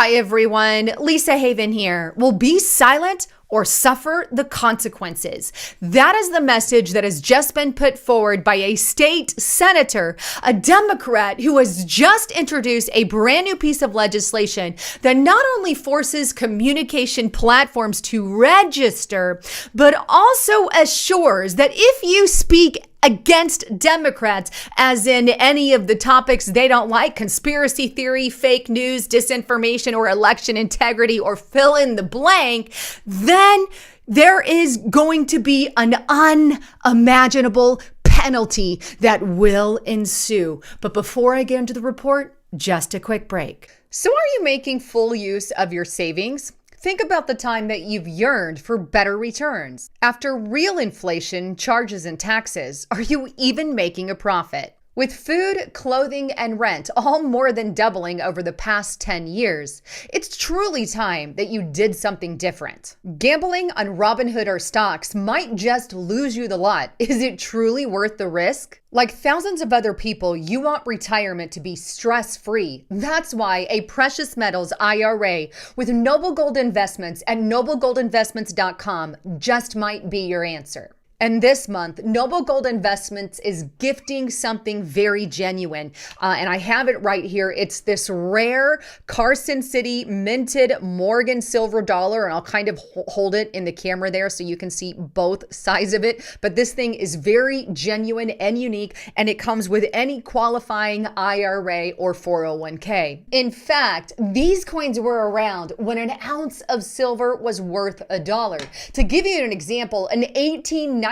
Hi everyone, Lisa Haven here. Will be silent or suffer the consequences. That is the message that has just been put forward by a state senator, a Democrat who has just introduced a brand new piece of legislation that not only forces communication platforms to register, but also assures that if you speak against Democrats, as in any of the topics they don't like, conspiracy theory, fake news, disinformation, or election integrity, or fill in the blank, then there is going to be an unimaginable penalty that will ensue. But before I get into the report, just a quick break. So are you making full use of your savings? Think about the time that you've yearned for better returns. After real inflation, charges, and taxes, are you even making a profit? With food, clothing, and rent all more than doubling over the past 10 years, it's truly time that you did something different. Gambling on Robinhood or stocks might just lose you the lot. Is it truly worth the risk? Like thousands of other people, you want retirement to be stress-free. That's why a precious metals IRA with Noble Gold Investments at noblegoldinvestments.com just might be your answer. And this month, Noble Gold Investments is gifting something very genuine. And I have it right here. It's this rare Carson City minted Morgan silver dollar. And I'll kind of hold it in the camera there so you can see both sides of it. But this thing is very genuine and unique. And it comes with any qualifying IRA or 401k. In fact, these coins were around when an ounce of silver was worth $1. To give you an example, an 1893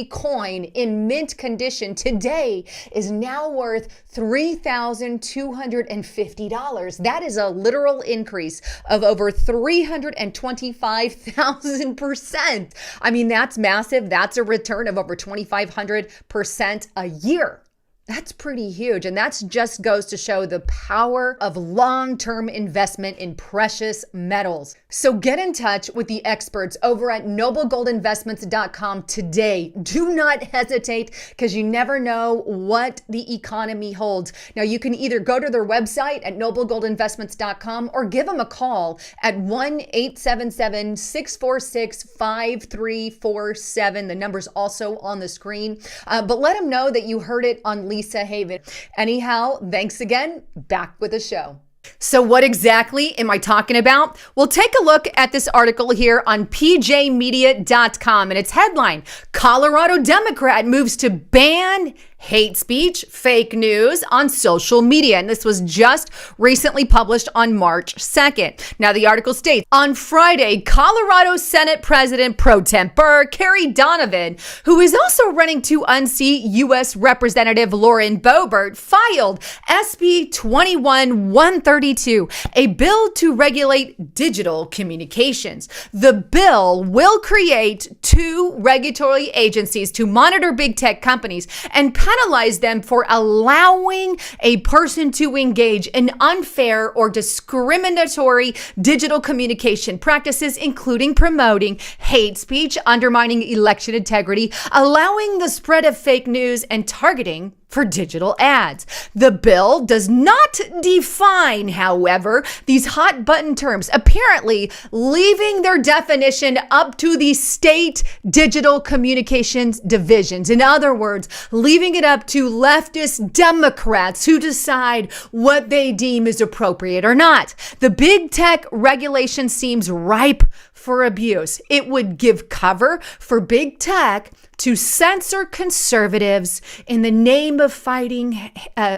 coin in mint condition today is now worth $3,250. That is a literal increase of over 325,000%. I mean, that's massive. That's a return of over 2,500% a year. That's pretty huge. And that just goes to show the power of long-term investment in precious metals. So get in touch with the experts over at noblegoldinvestments.com today. Do not hesitate, because you never know what the economy holds. Now, you can either go to their website at noblegoldinvestments.com or give them a call at 1-877-646-5347. The number's also on the screen. But let them know that you heard it on Lisa Haven. Anyhow, thanks again. Back with the show. So what exactly am I talking about? Well, take a look at this article here on pjmedia.com, and its headline, Colorado Democrat moves to ban hate speech, fake news on social media. And this was just recently published on March 2nd. Now, the article states, on Friday, Colorado Senate President Pro Tempore Carrie Donovan, who is also running to unseat U.S. Representative Lauren Boebert, filed SB 21-132, a bill to regulate digital communications. The bill will create two regulatory agencies to monitor big tech companies and penalize them for allowing a person to engage in unfair or discriminatory digital communication practices, including promoting hate speech, undermining election integrity, allowing the spread of fake news, and targeting for digital ads. The bill does not define, however, these hot button terms, apparently leaving their definition up to the state digital communications divisions. In other words, leaving it up to leftist Democrats who decide what they deem is appropriate or not. The big tech regulation seems ripe for abuse. It would give cover for big tech to censor conservatives in the name of fighting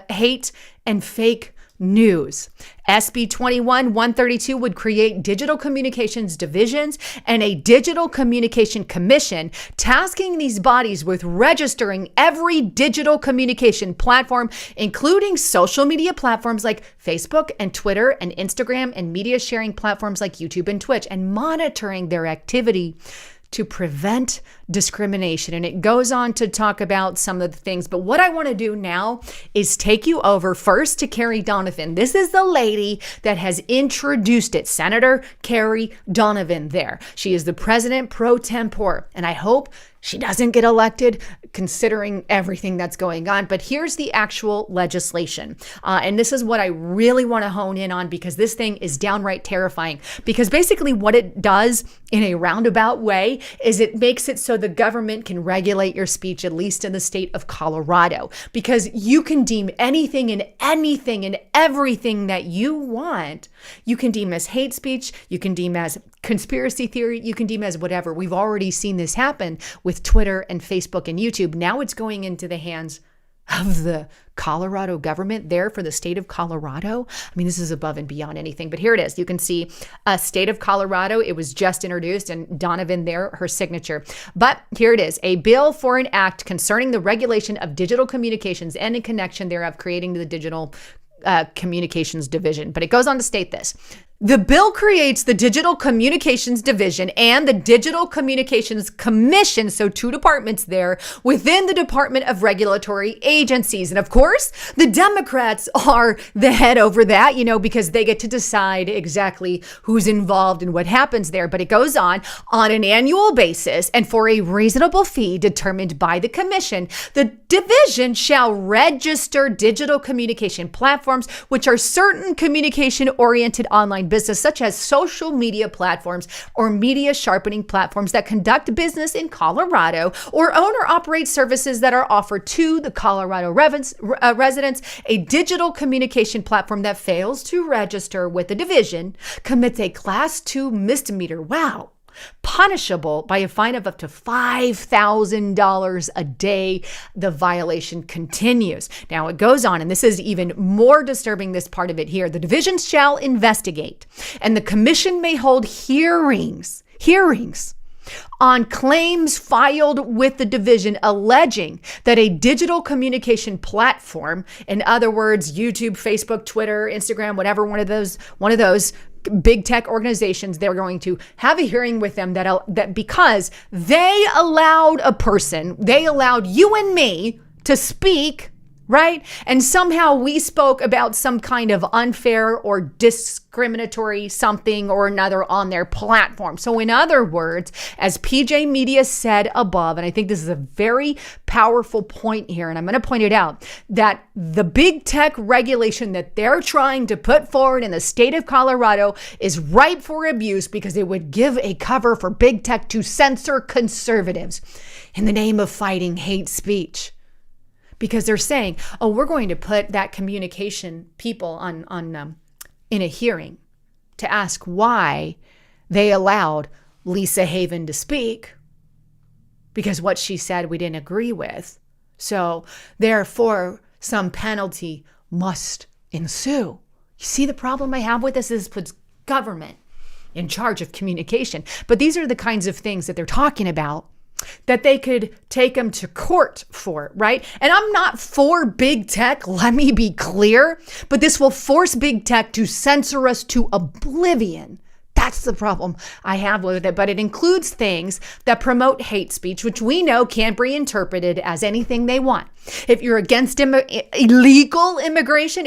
hate and fake news. SB 21-132 would create digital communications divisions and a digital communication commission, tasking these bodies with registering every digital communication platform, including social media platforms like Facebook and Twitter and Instagram, and media sharing platforms like YouTube and Twitch, and monitoring their activity to prevent discrimination. And it goes on to talk about some of the things. But what I want to do now is take you over first to Carrie Donovan. This is the lady that has introduced it, Senator Carrie Donovan there. She is the president pro tempore. And I hope she doesn't get elected, considering everything that's going on. But here's the actual legislation. And this is what I really want to hone in on, because this thing is downright terrifying. Because basically what it does in a roundabout way is it makes it so the government can regulate your speech, at least in the state of Colorado, because you can deem anything and everything that you want, you can deem as hate speech, you can deem as conspiracy theory, you can deem as whatever. We've already seen this happen with Twitter and Facebook and YouTube. Now it's going into the hands of the Colorado government there for the state of Colorado. I mean, this is above and beyond anything, but here it is. You can see a state of Colorado. It was just introduced, and Donovan there, her signature. But here it is, a bill for an act concerning the regulation of digital communications and in connection thereof creating the digital communications division. But it goes on to state this. The bill creates the Digital Communications Division and the Digital Communications Commission, so two departments there, within the Department of Regulatory Agencies. And of course, the Democrats are the head over that, because they get to decide exactly who's involved and what happens there. But it goes on an annual basis and for a reasonable fee determined by the commission. The division shall register digital communication platforms, which are certain communication-oriented online business, such as social media platforms or media sharpening platforms that conduct business in Colorado or own or operate services that are offered to the Colorado residents. A digital communication platform that fails to register with the division commits a Class 2 misdemeanor. Wow. Punishable by a fine of up to $5,000 a day. The violation continues. Now it goes on, and this is even more disturbing, this part of it here. The division shall investigate, and the commission may hold hearings on claims filed with the division alleging that a digital communication platform, in other words, YouTube, Facebook, Twitter, Instagram, whatever one of those big tech organizations, they're going to have a hearing with them that because they allowed you and me to speak, right? And somehow we spoke about some kind of unfair or discriminatory something or another on their platform. So in other words, as PJ Media said above, and I think this is a very powerful point here, and I'm going to point it out, that the big tech regulation that they're trying to put forward in the state of Colorado is ripe for abuse because it would give a cover for big tech to censor conservatives in the name of fighting hate speech. Because they're saying, we're going to put that communication people on in a hearing to ask why they allowed Lisa Haven to speak, because what she said we didn't agree with. So therefore, some penalty must ensue. You see the problem I have with this is puts government in charge of communication. But these are the kinds of things that they're talking about that they could take them to court for, right? And I'm not for big tech, let me be clear, but this will force big tech to censor us to oblivion. That's the problem I have with it. But it includes things that promote hate speech, which we know can't be interpreted as anything they want. If you're against illegal immigration,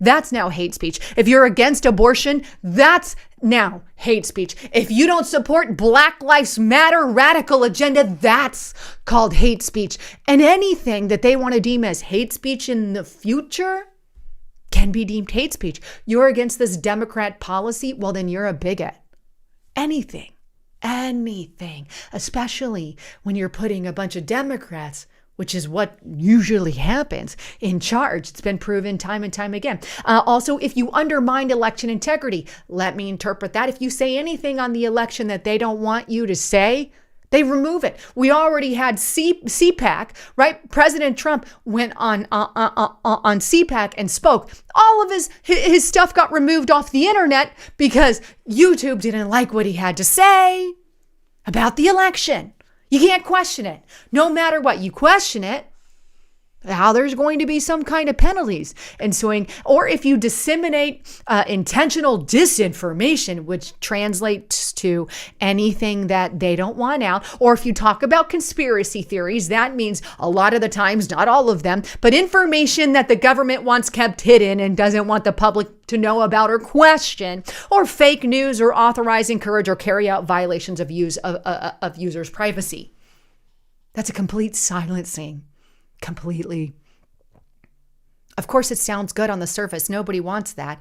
that's now hate speech. If you're against abortion, that's now hate speech. If you don't support Black Lives Matter radical agenda, that's called hate speech. And anything that they want to deem as hate speech in the future can be deemed hate speech. You're against this Democrat policy? Well, then you're a bigot. Anything, especially when you're putting a bunch of Democrats, which is what usually happens, in charge. It's been proven time and time again. Also, if you undermine election integrity, let me interpret that. If you say anything on the election that they don't want you to say, they remove it. We already had CPAC, right? President Trump went on CPAC and spoke. All of his stuff got removed off the internet because YouTube didn't like what he had to say about the election. You can't question it. No matter what, you question it, how there's going to be some kind of penalties ensuing, or if you disseminate intentional disinformation, which translates to anything that they don't want out, or if you talk about conspiracy theories, that means a lot of the times, not all of them, but information that the government wants kept hidden and doesn't want the public to know about or question, or fake news, or authorize, encourage, or carry out violations of users' privacy. That's a complete silencing. Completely. Of course, it sounds good on the surface. Nobody wants that.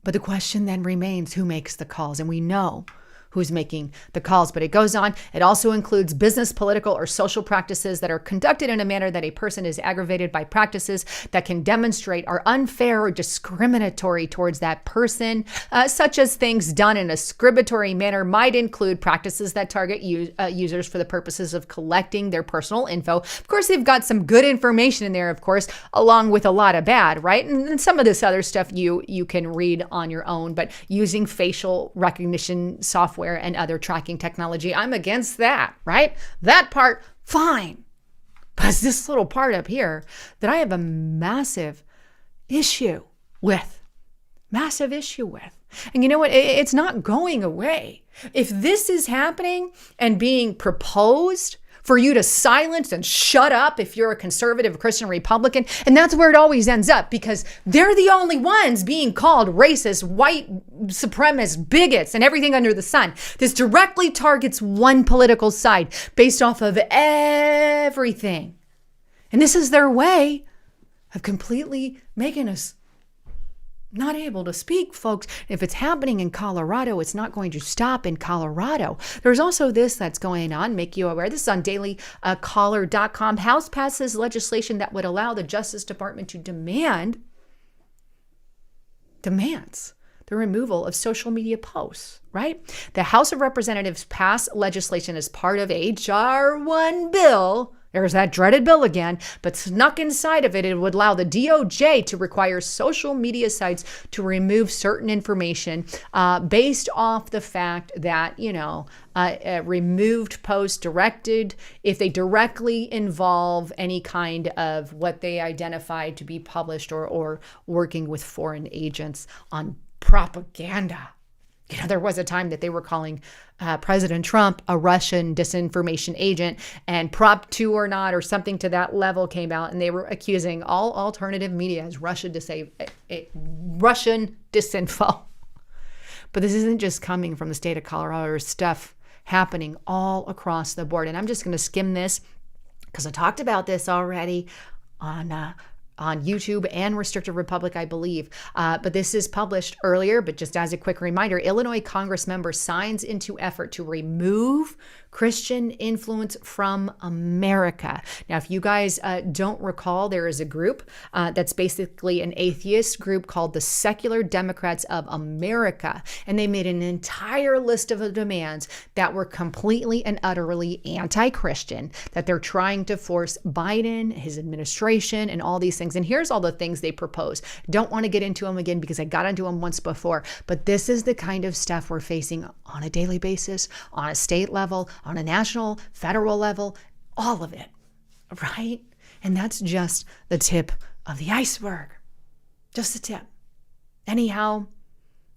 But the question then remains, who makes the calls? And we know who's making the calls, but it goes on. It also includes business, political, or social practices that are conducted in a manner that a person is aggravated by practices that can demonstrate are unfair or discriminatory towards that person, such as things done in a discriminatory manner might include practices that target users for the purposes of collecting their personal info. Of course, they've got some good information in there, of course, along with a lot of bad, right? And some of this other stuff you can read on your own, but using facial recognition software and other tracking technology, I'm against that, right? That part, fine. But it's this little part up here that I have a massive issue with. And you know what? It's not going away. If this is happening and being proposed for you to silence and shut up if you're a conservative Christian Republican, and that's where it always ends up, because they're the only ones being called racist, white supremacist, bigots, and everything under the sun. This directly targets one political side based off of everything. And this is their way of completely making us not able to speak, folks. If it's happening in Colorado, it's not going to stop in Colorado. There's also this that's going on, make you aware. This is on dailycaller.com. House passes legislation that would allow the Justice Department to demands the removal of social media posts, right? The House of Representatives passed legislation as part of H.R. 1 bill. There's that dreaded bill again, but snuck inside of it, it would allow the DOJ to require social media sites to remove certain information based off the fact that, removed posts directed, if they directly involve any kind of what they identify to be published or working with foreign agents on propaganda. There was a time that they were calling President Trump a Russian disinformation agent, and Prop 2 or not, or something to that level came out, and they were accusing all alternative media as Russian disinfo. But this isn't just coming from the state of Colorado. There's stuff happening all across the board. And I'm just going to skim this because I talked about this already on YouTube and Restricted Republic, I believe. But this is published earlier, but just as a quick reminder, Illinois Congress member signs into effort to remove Christian influence from America. Now, if you guys don't recall, there is a group that's basically an atheist group called the Secular Democrats of America. And they made an entire list of demands that were completely and utterly anti-Christian, that they're trying to force Biden, his administration, and all these things. And here's all the things they propose. Don't want to get into them again because I got into them once before, but this is the kind of stuff we're facing on a daily basis, on a state level, on a national, federal level, all of it, right? And that's just the tip of the iceberg. Just the tip. Anyhow,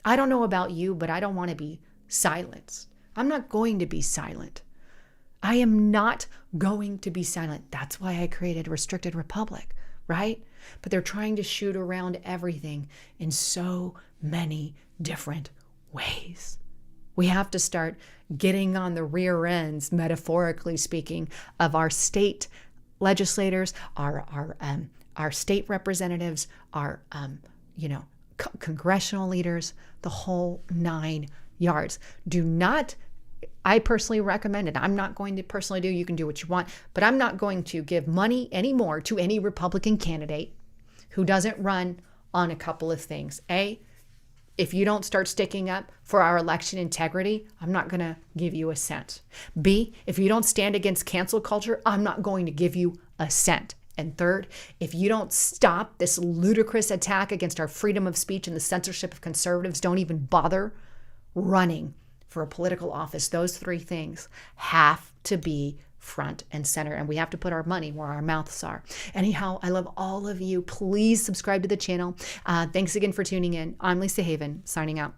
I don't know about you, but I don't want to be silenced. I'm not going to be silent. I am not going to be silent. That's why I created Restricted Republic, right? But they're trying to shoot around everything in so many different ways. We have to start getting on the rear ends, metaphorically speaking, of our state legislators, our state representatives, our congressional leaders, the whole 9 yards. Do not. I personally recommend it. I'm not going to personally do. You can do what you want, but I'm not going to give money anymore to any Republican candidate who doesn't run on a couple of things. A, if you don't start sticking up for our election integrity, I'm not going to give you a cent. B, if you don't stand against cancel culture, I'm not going to give you a cent. And third, if you don't stop this ludicrous attack against our freedom of speech and the censorship of conservatives, don't even bother running for a political office. Those 3 things have to be front and center, and we have to put our money where our mouths are. Anyhow, I love all of you. Please subscribe to the channel. Thanks again for tuning in. I'm Lisa Haven, signing out.